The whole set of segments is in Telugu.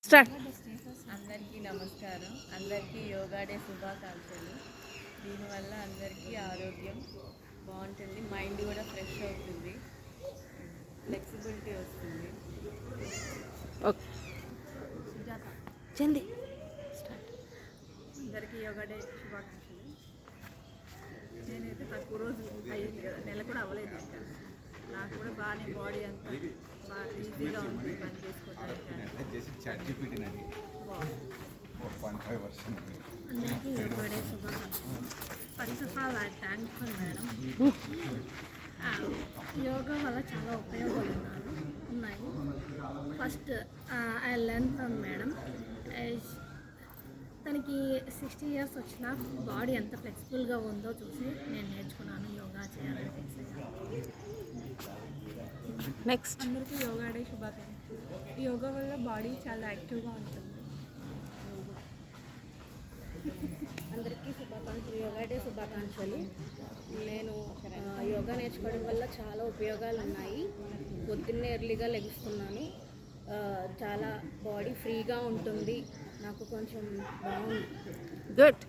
స్టార్ట్. అందరికీ నమస్కారం. అందరికీ యోగా డే శుభాకాంక్షలు. దీనివల్ల అందరికీ ఆరోగ్యం బాగుంటుంది, మైండ్ కూడా ఫ్రెష్ అవుతుంది, ఫ్లెక్సిబిలిటీ వస్తుంది. ఓకే చంది. అందరికీ యోగా డే శుభాకాంక్షలు. నేనైతే తక్కువ రోజు అయ్యింది కదా, నెల కూడా అవ్వలేదు ఇంకా. నాకు కూడా బాగానే బాడీ అంతా బాగా ఈజీగా ఉంది పని చేసుకోవడానికి. అందరికీ యోగా డే శుభాకాంక్షలు. First of all I thankful madam. Yoga వల్ల చాలా ఉపయోగాలు ఉన్నాయి. First I learn from madam. తనకి 60 years వచ్చిన బాడీ ఎంత ఫ్లెక్సిబుల్గా ఉందో చూసి నేను నేర్చుకున్నాను యోగా చేయాలని ఫిక్స్ అయ్యాను. నెక్స్ట్. అందరికీ యోగా డే శుభాకాంక్షలు. యోగా వల్ల బాడీ చాలా యాక్టివ్గా ఉంటుంది. అందరికీ యోగా డే శుభాకాంక్షలు. నేను యోగా నేర్చుకోవడం వల్ల చాలా ఉపయోగాలు ఉన్నాయి. పొద్దున్నే ఎర్లీగా లెగుస్తున్నాను, చాలా బాడీ ఫ్రీగా ఉంటుంది, నాకు కొంచెం బాగుంది. Good,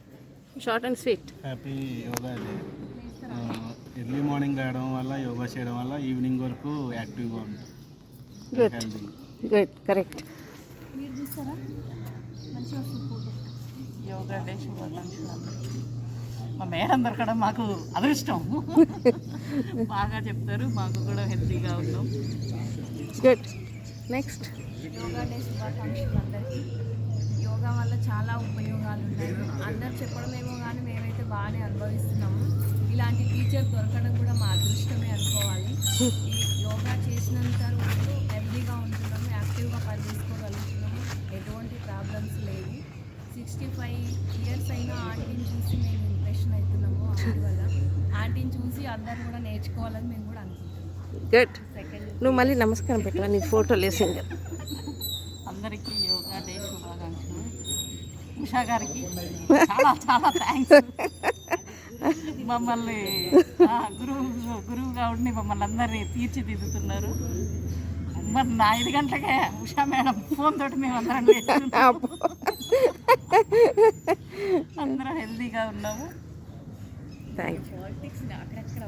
short and sweet. Happy yoga day. Early morning రావడం వల్ల, యోగా చేయడం వల్ల ఈవినింగ్ వరకు యాక్టివ్గా ఉంటుంది. Good good, correct. మీరు చూస్తారా? మంచిగా వస్తుంది. యోగా డే శుభాకాంక్షలు. మా మేడం దొరకడం మాకు అదృష్టం. బాగా చెప్తారు, మాకు కూడా హెల్తీగా ఉన్నాం. గుడ్. నెక్స్ట్. యోగా డే శుభాకాంక్షలు అందరికీ. యోగా వల్ల చాలా ఉపయోగాలు ఉన్నాయి. అందరు చెప్పడమేమో కానీ మేమైతే బాగానే అనుభవిస్తున్నాము. ఇలాంటి టీచర్ దొరకడం కూడా మా అదృష్టమే అనుకోవాలి. ఈ యోగా చేసినంత రోజు హెల్తీగా ఉంటున్నాము, యాక్టివ్గా పని చేసుకోగలుగుతున్నాము, ఎటువంటి ప్రాబ్లమ్స్ లేవు. 65 years అయినా ఆంటీని చూసి మేము ఇంప్రెషన్ అవుతున్నాము. ఆంటీ వల్ల ఆంటీని చూసి అందరూ కూడా నేర్చుకోవాలని మేము కూడా అనుకుంటున్నాం. గుడ్. నువ్వు మళ్ళీ నమస్కారం పెట్టవా, నీ ఫోటోలు వేసింది. అందరికీ యోగా డే శుభాకాంక్షలు. ఉషా గారికి చాలా చాలా థ్యాంక్స్. మమ్మల్ని గురువుగా ఉండి మమ్మల్ని అందరినీ తీర్చిదిద్దుతున్నారు. మరి 5 గంటలకే ఉషా మేడం ఫోన్ తోటి మేము అందరం అందరం హెల్తీగా ఉన్నాము. Thank you. పాలిటిక్స్ అక్కడక్కడ